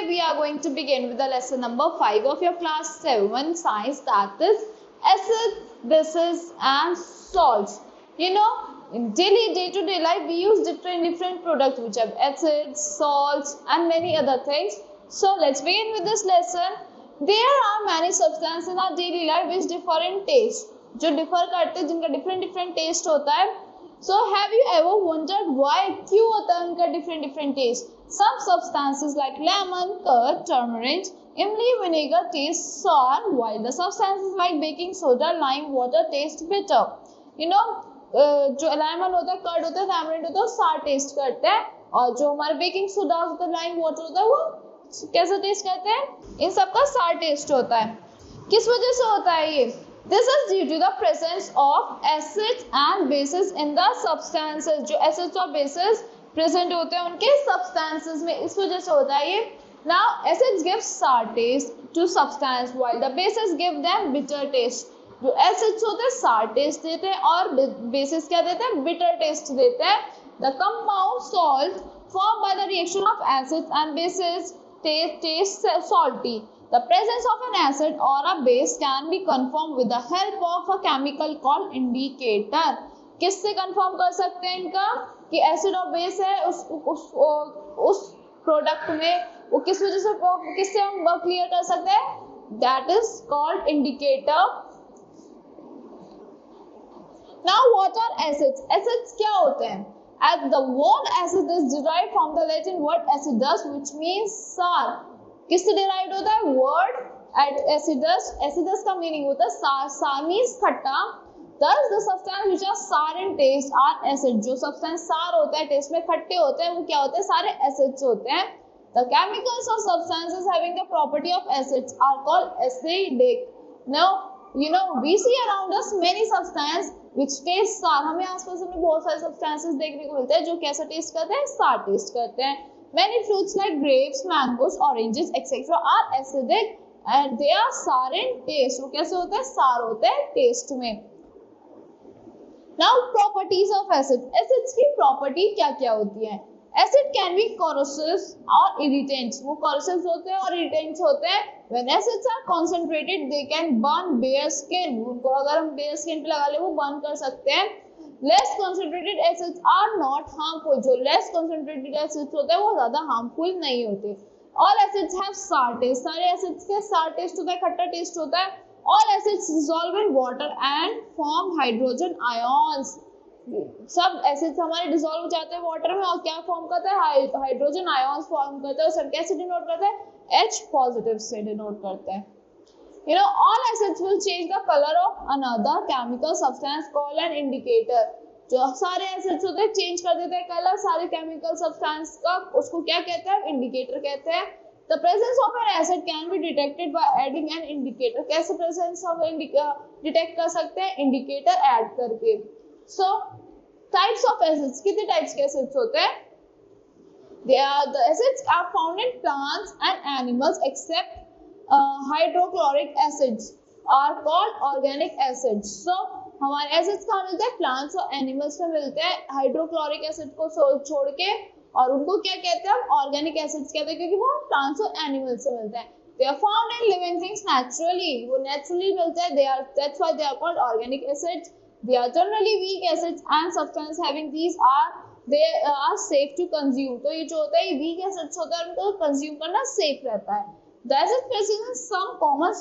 Today we are going to begin with the lesson number 5 of your class 7 science, that is acids, bases and salts. You know, in day-to-day life we use different products which have acids, salts and many other things. So let's begin with this lesson. There are many substances in our daily life which differ in taste, जो differ करते हैं, जिनका different taste होता है. So have you ever wondered why, क्यों होता है उनका different taste? Some substances like lemon, curd, turmeric, imli, vinegar taste sour, while the substances like baking soda, lime, water taste bitter. You know, जो lemon होता है, curd होता है, tamarind होता है, sour taste करते हैं, और जो हमारे baking soda होता है, lime water होता है, वो कैसा taste करते हैं? इन सब का sour taste होता है. किस वजह से होता है ये? This is due to the presence of acids and bases in the substances. जो acids और bases present होते हैं उनके substances में, इस वजह से होता है ये. Now acids give sour taste to substance while the bases give them bitter taste. जो acids होते हैं sour taste देते हैं और bases क्या देते हैं? Bitter taste देते हैं. The compound salt formed by the reaction of acids and bases taste salty. The presence of an acid or a base can be confirmed with the help of a chemical called indicator. किससे confirm कर सकते हैं इनका कि acid और base है उस product में, वो किस वजह से, किससे हम clear कर सकते हैं? That is called indicator. Now what are acids? Acids क्या होते हैं? As the word acid is derived from the Latin word acidus, which means sour. किससे डिराइव होता है? Word acidus. एसिडस का मीनिंग होता है सार. सार मींस खट्टा. Thus the substance which are sour in taste are acid. जो सब्सटेंस सार होता है, टेस्ट में खट्टे होते हैं, वो क्या होते हैं? सारे एसिड्स होते हैं. The chemicals or substances having the property of acids are called acidic. Now you know we see around us many substances which taste sour. हमें आसपास में बहुत सारे substances देखने को मिलते हैं जो कैसा टेस्ट करते हैं? सार टेस्ट करते हैं. Many fruits like grapes, mangoes, oranges, etc. are acidic and they are sour in taste. वो कैसे होते हैं? sour होते हैं taste में. Now properties of acids. Acids की property क्या क्या होती है? Acid can be corrosive or irritants. वो corrosive होते हैं और irritants होते हैं. When acids are concentrated, they can burn bare skin. उनको अगर हम bare skin पे लगा ले वो burn कर सकते हैं. Less concentrated acids are not harmful. जो less concentrated acids होते हैं वो ज़्यादा harmful नहीं होते. All acids have sour taste. सारे acids के sour taste होता है, खट्टा taste होता है. All acids dissolve in water and form hydrogen ions. सब acids हमारे dissolve हो जाते हैं water में और क्या form करता है? hydrogen ions form करता है. और सब कैसे denote करता है? H positive से denote करता है. You know, all acids will change the color of another chemical substance called an indicator. जो सारे acids होते हैं change कर देते हैं color सारे chemical substance का, उसको क्या कहते हैं? indicator कहते हैं. The presence of an acid can be detected by adding an indicator. कैसे presence of detect कर सकते हैं? indicator add करके. So types of acids, कितने types के acids होते हैं? The acids are found in plants and animals except hydrochloric acids are called organic acids. So हमारे एसिड्स कहाँ मिलते हैं? प्लांट्स और एनिमल्स में मिलते हैं. हाइड्रोक्लोरिक एसिड को छोड़ के, और उनको क्या कहते हैं? ऑर्गेनिक एसिड्स कहते हैं क्योंकि वो प्लांट्स और एनिमल्स से मिलते हैं. They are found in living things naturally. वो नेचुरली मिलते हैं. They are that's why they are called organic acids. They are generally weak acids and substance having these are safe to consume. तो ये जो होता है, ये वीक एसिड्स होता है, उनको कंज्यूम करना सेफ रहता है. The acid present in some common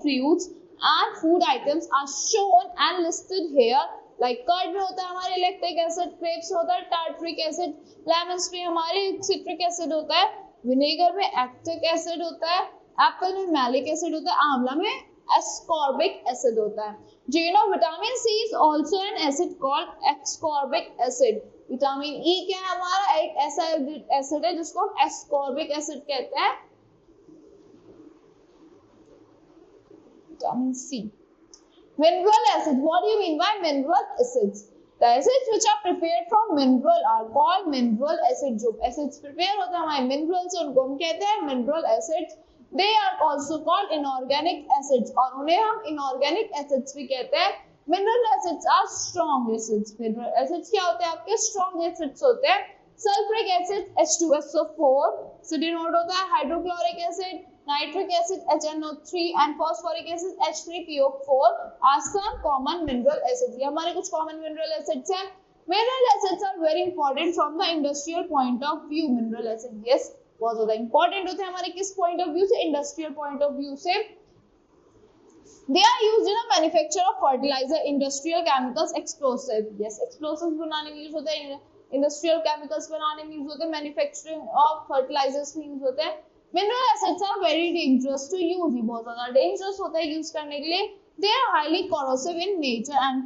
fruits and food items are shown and listed here. Like curd में होता है हमारे lactic acid, grapes में होता है tartaric acid, lemons में हमारे citric acid होता है, vinegar में lactic acid होता है, apple में malic acid होता है, आंवला में ascorbic acid होता है. Do you know vitamin C is also an acid called ascorbic acid. Vitamin E क्या है हमारा? एक ऐसा acid है जिसको हम ascorbic acid कहते हैं. Vitamin C. Mineral acid. What do you mean by mineral acids? The acids which are prepared from mineral are called mineral acids. जो acids prepare होता है हमारे mineral से, उनको हम कहते हैं mineral acids. They are also called inorganic acids. और उन्हें हम inorganic acids भी कहते हैं. Mineral acids are strong acids. Mineral acids क्या होते हैं? आपके strong acids होते हैं. सल्फ्रिक एसिड H2SO4 से डिनोट होता है, hydrochloric acid, nitric acid HNO3 and phosphoric acid H3PO4 are some common mineral acids. ये हमारे कुछ कॉमन मिनरल एसिड्स हैं। Mineral acids are very important from the industrial point of view. Mineral acid yes बहुत ज्यादा important होते हैं हमारे किस पॉइंट ऑफ व्यू से, इंडस्ट्रियल पॉइंट ऑफ व्यू से। They are used in a manufacture of fertilizer, industrial chemicals, explosive. Yes, explosives बनाने में यूज होते हैं, industrial chemicals बनाने में यूज होते हैं, manufacturing of fertilizers में यूज होते हैं। Mineral acids are very dangerous to use. ये बहुत ज्यादा dangerous होता है यूज करने के लिए। They are highly corrosive in nature and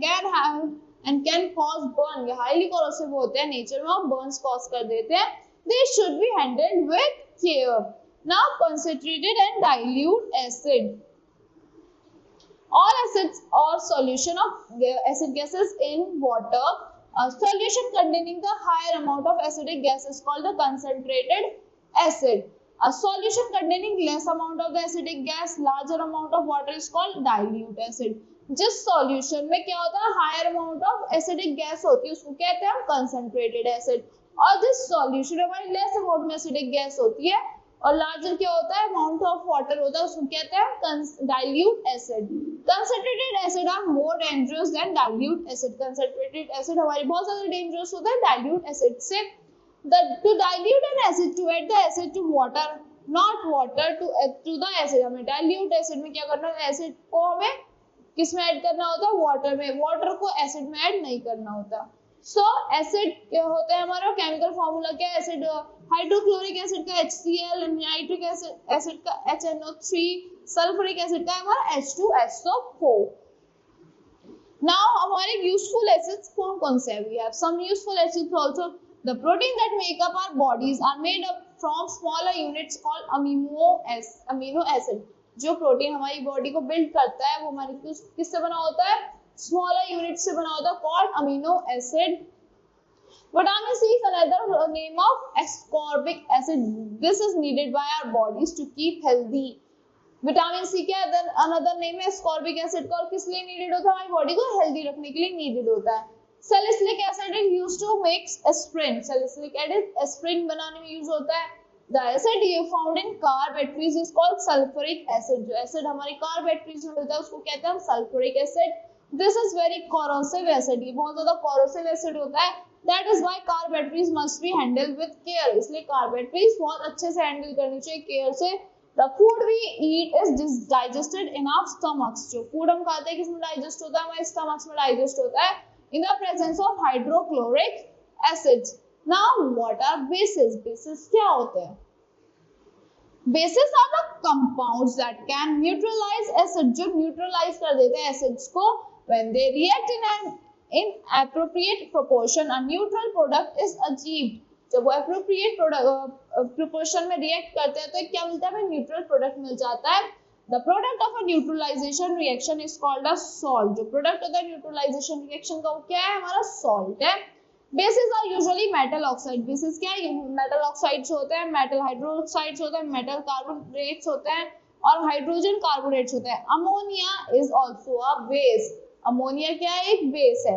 can cause burn. ये highly corrosive होते हैं nature में और burns cause कर देते हैं। They should be handled with care. Now concentrated and dilute acid. All acids or solution of acid gases in water, a solution containing the higher amount of acidic gas is called the concentrated acid. A solution containing less amount of the acidic gas, larger amount of water is called dilute acid. जिस solution में क्या होता है higher amount of acidic gas होती है उसको कहते हैं हम concentrated acid, और जिस solution में हमारी less amount में acidic gas होती है और लार्जर क्या होता है अमाउंट ऑफ वाटर होता है उसको कहते हैं dilute acid. Concentrated acid are more dangerous than dilute acid. Concentrated acid हमारी बहुत ज्यादा डेंजरस होता है डाइल्यूट एसिड से। To dilute an acid, to add the acid to water, not water to the acid. हमें डाइल्यूट एसिड में क्या करना है, एसिड को हमें किस में ऐड करना होता है, वाटर में। वाटर को एसिड में ऐड नहीं करना होता। सो एसिड क्या होता है हमारा केमिकल फॉर्मूला क्या है, एसिड हाइड्रोक्लोरिक एसिड का HCl, नाइट्रिक एसिड का HNO3, सल्फ्यूरिक एसिड का हमारा H2SO4। नाउ हमारे यूजफुल एसिड्स कौन कौन से हैं, we have some useful acids also. The protein that make up our bodies are made up from smaller units called amino acid. जो protein हमारी बॉडी को बिल्ड करता है वो हमारी किससे बना होता है, स्मॉलर यूनिट से बना होता है, called amino acid. Vitamin C is another name of ascorbic acid. This is needed by our bodies to keep healthy. Vitamin C क्या है, another name है ascorbic acid का, और किस लिए needed होता है, हमारी बॉडी को हेल्दी रखने के लिए needed होता है। Salicylic acid is used to make aspirin. Salicylic acid aspirin बनाने में यूज होता है। The acid you found in car batteries is called sulfuric acid. जो एसिड हमारी कार बैटरीज में मिलता है उसको कहते हैं हम sulphuric acid. This is very corrosive acid. ये बहुत ज्यादा corrosive acid होता है। That is why car batteries must be handled with care. इसलिए कार बैटरीज बहुत अच्छे से हैंडल करनी चाहिए केयर से। The food we eat is digested in our stomachs. जो फूड हम खाते हैं किसमें डाइजेस्ट होता है, हमारे स्टमक्स में डाइजेस्ट होता है। In the presence of hydrochloric acids. Now what are bases? Bases क्या होते हैं? Bases are the compounds that can neutralize acid. जो neutralize कर देते हैं acids को when they react in appropriate proportion, a neutral product is achieved. जब वो appropriate proportion में react करते हैं तो क्या मिलता है हमें, neutral product मिल जाता है। The product of a neutralization reaction is called a salt. जो product होता है neutralization reaction का वो क्या है, हमारा salt है। Bases are usually metal oxide. Bases क्या है, metal oxides होते हैं, metal hydroxides होते हैं, metal carbonates होते हैं और hydrogen carbonates होते हैं। Ammonia is also a base. Ammonia क्या है, एक बेस है।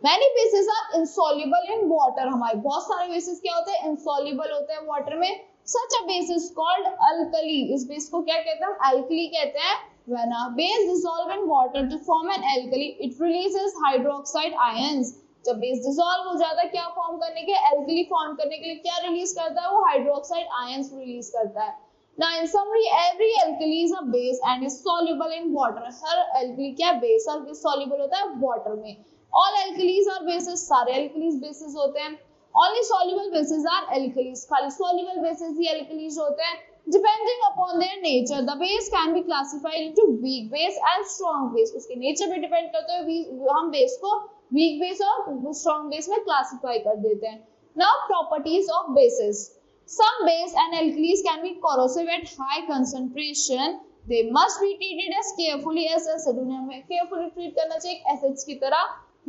Many bases are insoluble in water. हमारे बहुत सारे बेसिस क्या होते हैं, insoluble होते हैं वाटर में। Such a base is called alkali. इस बेस को क्या कहते हैं, alkali कहते हैं। When a base dissolve in water to form an alkali, it releases hydroxide ions. जब बेस डिसॉल्व हो जाता है क्या फॉर्म करने के, alkali फॉर्म करने के लिए क्या रिलीज करता है, वो हाइड्रोक्साइड आयंस रिलीज करता है। Now in summary, every alkali is a base and is soluble in water. Her alkali क्या बेस और soluble होता है वाटर में। All alkalis are bases. सारे alkalis bases होते हैं। Only soluble bases are alkalis. खाली soluble bases ही alkalis होते हैं। Depending upon their nature, the base can be classified into weak base and strong base. उसके nature पे depend करते हुए हम base को weak base और strong base में classify कर देते हैं। Now properties of bases. Some base and alkalis can be corrosive at high concentration. They must be treated as carefully as acid. उन्हें हमें carefully treat करना चाहिए acids की तरह।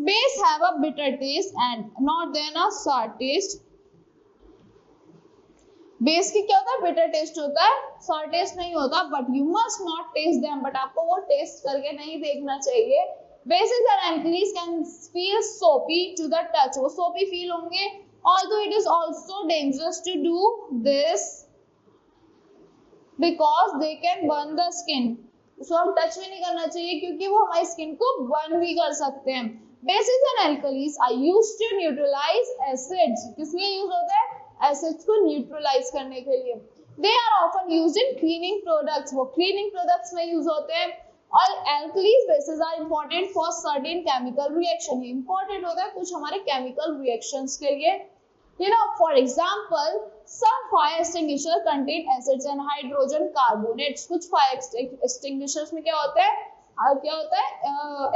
Base have a bitter taste and not then a sour taste. Base की क्या होता है, bitter taste होता है, sour taste नहीं होता। But you must not taste them. But आपको वो taste करके नहीं देखना चाहिए। Bases and alkalis can feel soapy to the touch. वो soapy feel होंगे. Although it is also dangerous to do this because they can burn the skin. उसको हम टच भी नहीं करना चाहिए क्योंकि वो हमारी स्किन को बर्न भी कर सकते हैं. Bases and alkalis are used to neutralize acids. किस लिए यूज होता है? एसिड्स को न्यूट्रलाइज करने के लिए. They are often used in cleaning products. वो cleaning products में यूज होते हैं. और alkalis bases are important for certain chemical reaction. ये important होता है कुछ हमारे chemical reactions के लिए. You know, for example, some fire extinguishers contain acids and hydrogen carbonates. कुछ fire extinguishers में क्या होता है?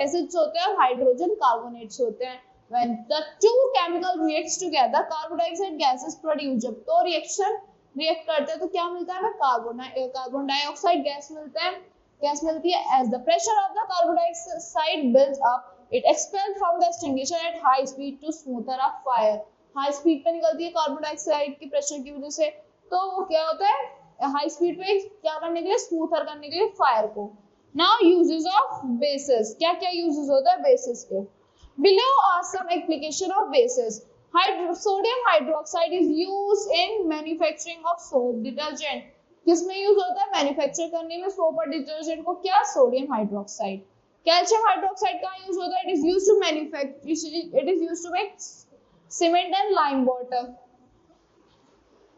Acids होते हैं और hydrogen carbonates होते हैं. When the two chemical reacts together, carbon dioxide gas is produced. जब दो reaction react करते हैं तो क्या मिलता है हमें? कार्बन डाइऑक्साइड गैस मिलती है. As the pressure of the carbon dioxide builds up, it expels from the extinguisher at high speed to smoother a fire. High speed पे निकलती है कार्बन डाइऑक्साइड की प्रेशर की वजह से, तो वो क्या होता है हाई स्पीड पे क्या करने के लिए? स्मूथर करने के लिए फायर को. Now uses of bases. क्या क्या यूजेस होता है बेसिस के? Below are some application of bases. Sodium hydroxide is used in manufacturing of soap detergent. किसमें यूज होता है? मैन्युफैक्चर करने में सोप और डिटर्जेंट को. क्या? Sodium hydroxide. कैल्शियम हाइड्रोक्साइड का यूज होता है? It is used to manufacture, it is used to make cement and lime water.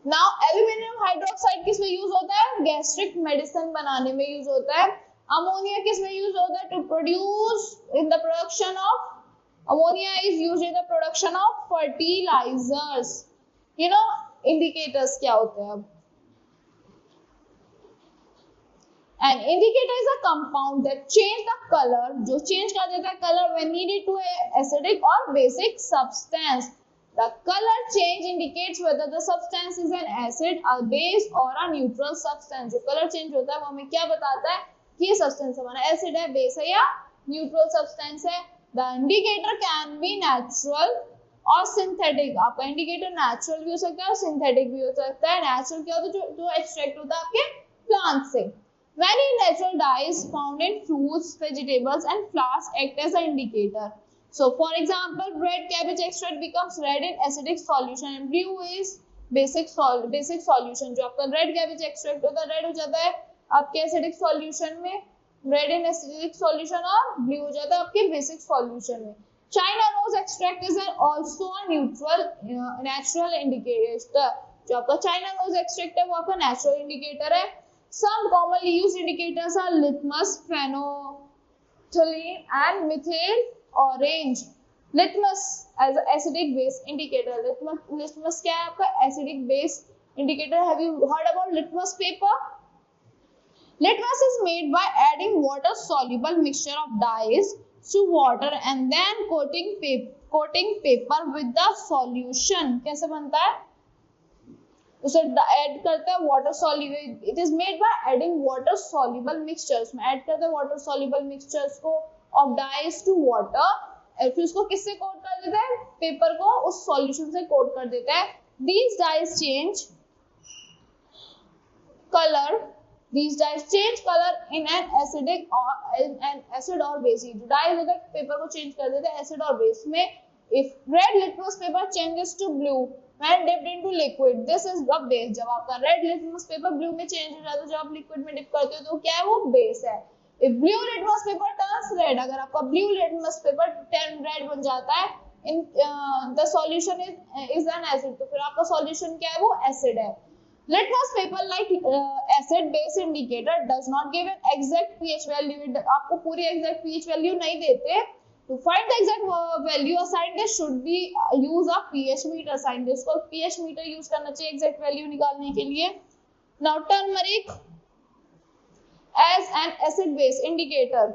Now aluminium hydroxide किसमें यूज होता है? गैस्ट्रिक मेडिसिन बनाने में यूज होता है. अमोनिया किसमें यूज होता है? To produce in the production of, ammonia is used in the production of fertilisers. You know indicators क्या होते हैं अब? An indicator is a compound that change the color, जो change कर देता है color when needed to acidic or basic substance. The color change indicates whether the substance is an acid, a base or a neutral substance. जो color change होता है वो हमें क्या बताता है कि ये substance हमारा acid है, base है या neutral substance है. The indicator can be natural और synthetic. आपका indicator natural भी हो सकता है और synthetic भी हो सकता है. Natural क्या होता है? जो extract होता है आपके plant से. Many natural dyes found in fruits, vegetables and flowers act as an indicator. So, for example, red cabbage extract becomes red in acidic solution and blue is basic solution. जो आपका red cabbage extract होता है red हो जाता है आपके acidic solution में, red in acidic solution और blue हो जाता है आपके basic solution में. China rose extract is also a neutral natural indicator. जो आपका China rose extract है वो आपका natural indicator है. Some commonly used indicators are litmus, phenolphthalein and methyl orange. Litmus as an acidic base indicator. Litmus क्या है आपका? Acidic base indicator. Have you heard about litmus paper? Litmus is made by adding water soluble mixture of dyes to water and then coating paper with the solution. कैसे बनता है? उसे add करते हैं water soluble. It is made by adding water soluble mixtures. में add करते हैं water soluble mixtures को ऑफ डाइज टू वाटर और फिर उसको किससे कोट कर देते हैं? पेपर को उस सॉल्यूशन से कोट कर देता है. These dyes change colour in an acidic और एन एसिड और बेस. डाइज होता है पेपर को चेंज कर देते हैं एसिड और बेस में. If red litmus paper changes to blue when dipped into liquid, this is the base. जब आपका red litmus paper blue में change हो जाता है, जब आप liquid में dip करते हो तो क्या है? वो base है. If blue litmus paper turns red, अगर आपका blue litmus paper turn red बन जाता है, in the solution is an acid, तो फिर आपका solution क्या है? वो acid है. Litmus paper like acid base indicator does not give an exact pH value. आपको पूरी exact pH value नहीं देते. To find the exact value, a scientist should be use a pH meter. Scientist को pH meter use करना चाहिए exact value निकालने के लिए. Now turmeric as an acid base indicator.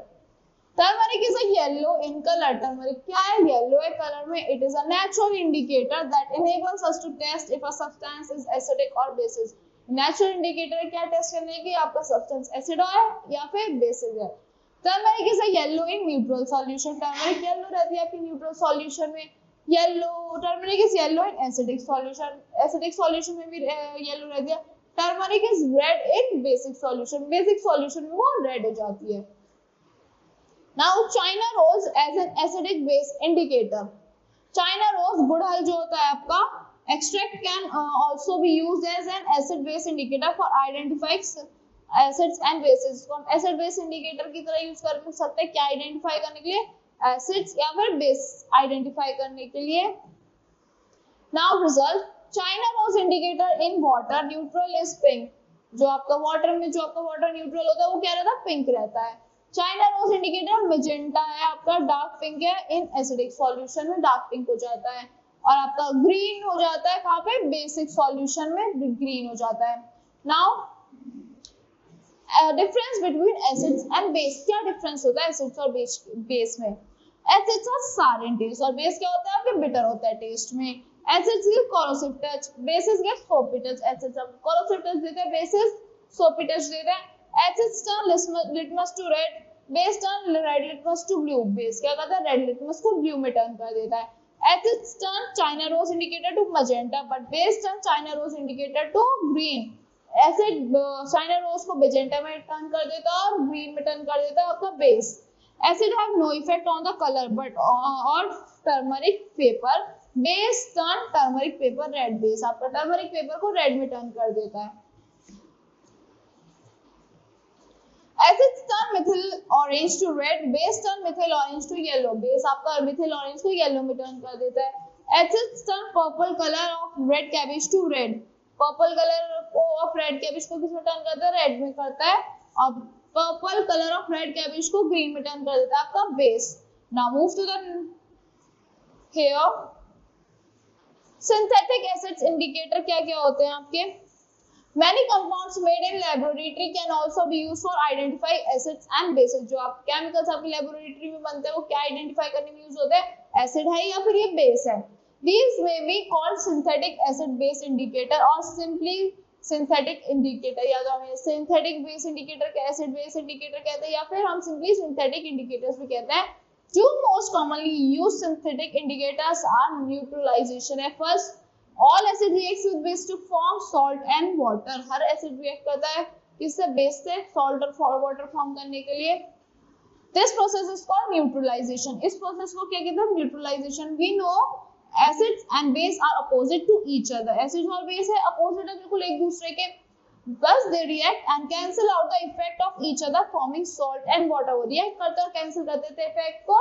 Turmeric is a yellow in color. Turmeric क्या है? Yellow है color में. It is a natural indicator that enables us to test if a substance is acidic or basic. Natural indicator क्या test करने की? आपका substance acid है या फिर basic है. Turmeric is a yellow in neutral solution. Turmeric yellow रहती है आपकी न्यूट्रल सॉल्यूशन में. Yellow turmeric is yellow in acidic solution. Acidic solution में भी येलो रहती है. Turmeric is red in basic solution. Basic solution में वो रेड हो जाती है. Now China rose as an acidic base indicator. China rose गुड़हल जो होता है आपका extract can also be used as an acid base indicator for identifying acids and basis. तो हम एसिड बेस इंडिकेटर की तरह यूज कर सकते हैं क्या आइडेंटिफाई करने के लिए, एसिड्स या फिर बेस आइडेंटिफाई करने के लिए। Now result, China rose indicator in water neutral is pink. जो आपका वाटर में जो आपका वाटर न्यूट्रल होता है वो क्या रहता है, पिंक रहता है। चाइना रोज इंडिकेटर मेजेंटा है आपका, डार्क पिंक है, इन एसिडिक सॉल्यूशन में डार्क पिंक हो जाता है, और आपका ग्रीन हो जाता है कहाँ पे, बेसिक सॉल्यूशन में ग्रीन हो जाता है। Now difference between acids and base, क्या डिफरेंस होता है एसिड्स और बेस में। एसिड्स आर सार इन टेस्ट और बेस क्या होता है आपके बिटर होता है टेस्ट में। Acids give corrosive touch, bases give soapy touch. Acids आपको कोरोसिव टच देते हैं, बेसिस सोपी टच देते हैं। Acids turn litmus to red, base turn red litmus to blue. Base क्या करता है, रेड लिटमस को ब्लू में टर्न कर देता है। Acids turn China rose indicator to magenta, but base turn China rose indicator to green. Acid China rose को magenta में टर्न कर देता है और ग्रीन में टर्न कर देता है आपका base. Acid have no effect on the color but on turmeric paper. Base turn turmeric paper red. Base आपका turmeric paper को red में turn कर देता है। Acids turn methyl orange to red. Base turn methyl orange to yellow. Base आपका methyl orange को yellow में turn कर देता है। Acids turn purple color of red cabbage to red. Purple color को of red cabbage को किसमें turn करता है, red में करता है, और purple colour of red cabbage को ग्रीन में टर्न कर देता है आपका base. Now move to the here synthetic acids indicator क्या क्या होते हैं आपके। Many compounds made in laboratory can also be used for identify acids and bases. जो आप केमिकल्स आपकी लैबोरेटरी में बनते हैं वो क्या आइडेंटिफाई करने में यूज होते हैं, एसिड है या फिर ये बेस है। These may be called synthetic acid base indicator और सिंपली सिंथेटिक इंडिकेटर, या तो हमें सिंथेटिक बेस इंडिकेटर के एसिड बेस इंडिकेटर कहते हैं, या फिर हम सिंपली सिंथेटिक इंडिकेटर्स भी कहते हैं। Two most commonly used synthetic indicators are neutralization. First, all acid reacts with base to form salt and water. Her acid react करता है किससे, बेस से salt और water form करने के लिए। This process is called neutralization. इस process को क्या कहते हैं, neutralization. We know acids and base are opposite to each other. Acid और base है opposite है बिल्कुल एक दूसरे के, बस they react and cancel out the effect of each other forming salt and water. वो react करते और cancel कर देते effect को,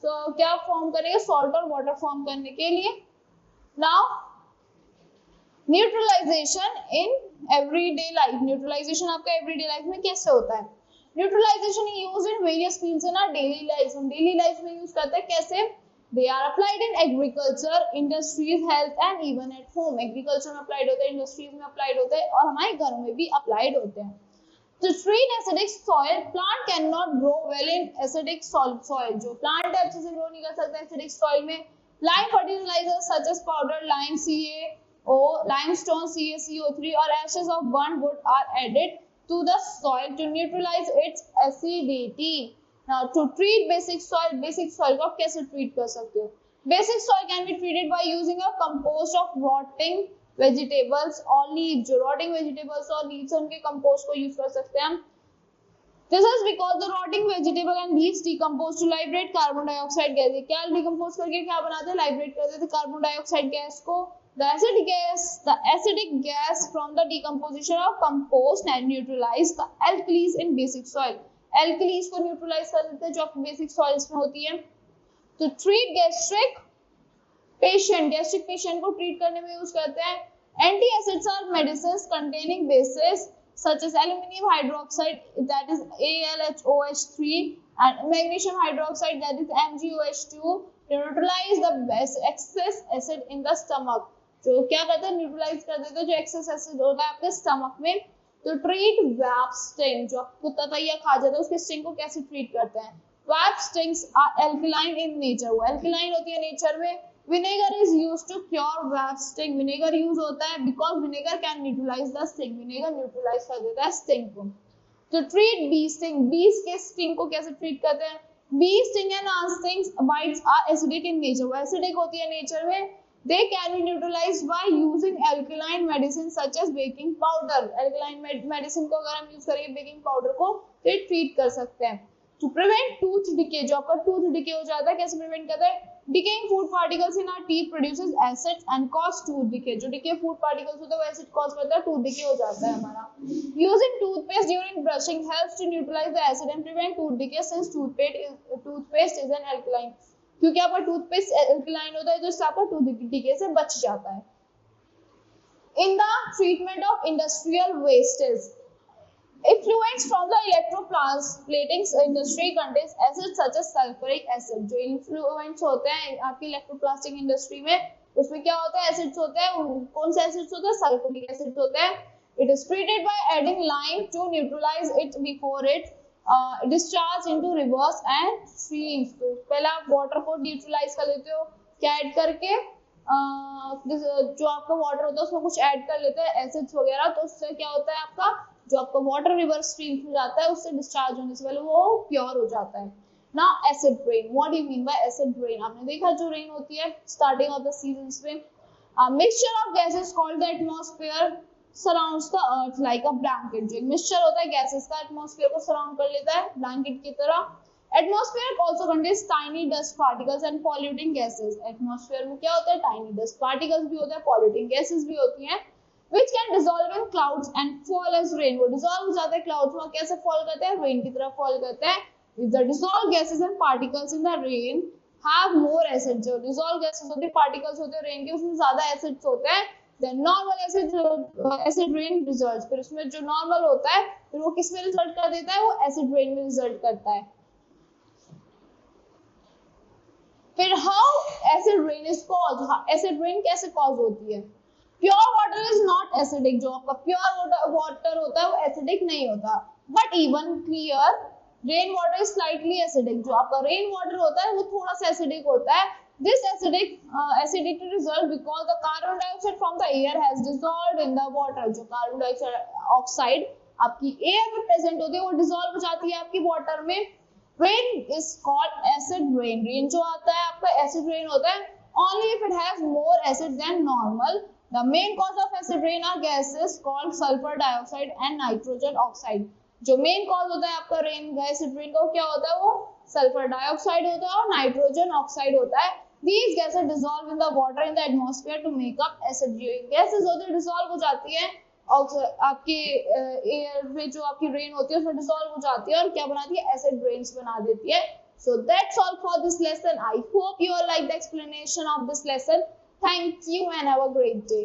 तो क्या form करेंगे, salt और water form करने के लिए। Now neutralization in everyday life. Neutralization आपका everyday life में कैसे होता है। Neutralization is used in various fields in our daily life. हम daily life में use करते हैं कैसे, They are applied in agriculture, industries, health and even at home. Agriculture में applied होते हैं, industries में applied होते हैं, और हमारे घरों में भी applied होते हैं। To treat acidic soil, plant cannot grow well in acidic soil. जो plant है अच्छे से grow नहीं कर सकता acidic soil में। Lime fertilizers such as powdered lime CaO, limestone CaCO3 or ashes of burnt wood are added to the soil to neutralize its acidity. Now to treat basic soil को आप कैसे treat कर सकते हो। Basic soil can be treated by using a compost of rotting vegetables or leaves. जो rotting vegetables और leaves उनके compost को use कर सकते हैं हम। This is because the rotting vegetable and leaves decompose to liberate carbon dioxide gas. क्या decompose करके क्या बनाते हैं, liberate कर देते carbon dioxide gas को। The acidic gas from the decomposition of compost and neutralize the alkalis in basic soil. Alkalis को neutralise कर देते हैं जो आपकी बेसिक सॉइल्स में होती है। तो ट्रीट गैस्ट्रिक पेशेंट को ट्रीट करने में यूज करते हैं। Anti acids are medicines containing bases such as aluminium hydroxide that is AlHOH3 and magnesium hydroxide that is MgOH2 to neutralize the excess acid in the stomach. जो क्या करते हैं, neutralise कर देते हैं जो एक्सेस एसिड होता है आपके स्टमक में। तो ट्रीट वैप स्टिंग, जो कुत्ता तैया खा जाता है उसके स्टिंग को कैसे ट्रीट करते हैं। Wasp stings are alkaline in nature, वो एल्कलाइन होती है नेचर में। Vinegar is used to cure wasp sting, vinegar use होता है because vinegar can neutralise the sting, vinegar neutralise कर देता है स्टिंग को। तो ट्रीट बी स्टिंग, बीज के स्टिंग को कैसे ट्रीट करते हैं। Bee sting and stings bites are acidic in nature, वो एसिडिक होती है नेचर में। They can be neutralized by using alkaline medicine such as baking powder. Alkaline medicine को अगर हम यूज करेंगे बेकिंग पाउडर को तो ट्रीट कर सकते हैं। टू प्रिवेंट टूथ डिके, जो आपका टूथ डिके हो जाता है कैसे प्रिवेंट करता है, decaying food particles in our teeth produces acids and cause tooth decay, जो डिके फूड पार्टिकल्स होता है वो एसिड कॉज करता है, टूथ डिके हो जाता है हमारा। Using toothpaste during brushing helps to neutralise the acid and prevent tooth decay since toothpaste is an alkaline, क्योंकि आपका टूथपेस्ट एल्कलाइन होता है तो इससे आपका टूथ डिके से बच जाता है। In the treatment of industrial wastage, effluents from the electroplating industry contains acids such as sulfuric acid, जो इन्फ्लुएंस होते हैं आपकी इलेक्ट्रोप्लास्टिक इंडस्ट्री में, उसमें क्या होता है, एसिड्स होते हैं। कौन से एसिड्स होते हैं, सल्फ्यूरिक एसिड होते हैं। It is treated by adding lime to neutralise it before it discharge into rivers and streams. तो पहले आप वाटर को न्यूट्रलाइज कर लेते हो, क्या ऐड करके, जो आपका वाटर होता है उसमें कुछ ऐड कर लेते हैं एसिड्स वगैरह, तो उससे क्या होता है, आपका जो आपका वाटर रिवर्स स्ट्रीम में जाता है उससे डिस्चार्ज होने से पहले वो प्योर हो जाता है। Now acid rain, what do you mean by acid rain? आपने देखा जो रेन होती है स्टार्टिंग ऑफ द सीजन्स में, mixture of gases called the atmosphere surrounds the earth like a blanket, जो मिक्सचर होता है गैसेस का एटमॉस्फेयर को सराउंड कर लेता है ब्लैंकेट की तरह। Atmosphere also contains tiny dust particles and polluting gases, atmosphere में क्या होता है, टाइनी डस्ट पार्टिकल्स भी होते हैं, पॉल्यूटिंग गैसेस भी होती हैं, which can dissolve in clouds and fall as rain, वो dissolve हो जाते हैं clouds में, कैसे fall करते हैं, rain की तरह fall करते हैं। If the dissolved gases and particles in the rain have more acids, जो dissolved gases होते हैं, particles होते हैं rain के, उसमें ज्यादा acids होते हैं, then normal acid rain results, फिर उसमें जो normal होता है फिर वो किस में result कर देता है, वो acid rain में result करता है। फिर how acid rain is caused, acid rain कैसे cause होती है? Pure water is not acidic, जो आपका प्योर वाटर होता है वो एसिडिक नहीं होता, but even clear rain water is slightly acidic, जो आपका रेन वाटर होता है वो थोड़ा सा एसिडिक होता है। This acidity result because the carbon dioxide from the air has dissolved in the water, जो कार्बन डाइऑक्साइड आपकी एयर में प्रेजेंट होती है वो डिसॉल्व हो जाती है आपकी वाटर में। Rain is called acid rain, rain जो आता है आपका एसिड रेन होता है only if it has more acid than normal। The main cause of acid rain are gases called sulfur dioxide and nitrogen oxide, जो main cause होता है आपका रेन एसिड रेन का क्या होता है, वो सल्फर डाइऑक्साइड होता है और नाइट्रोजन ऑक्साइड होता है। These gases dissolve in the water in the atmosphere to make up acid rain, gases होती है डिसॉल्व हो जाती है और आपके एयर में जो आपकी रेन होती है उसमें डिसॉल्व हो जाती है और क्या बनाती है, एसिड रेन्स बना देती है। So that's all for this lesson. I hope you all like the explanation of this lesson. Thank you and have a great day.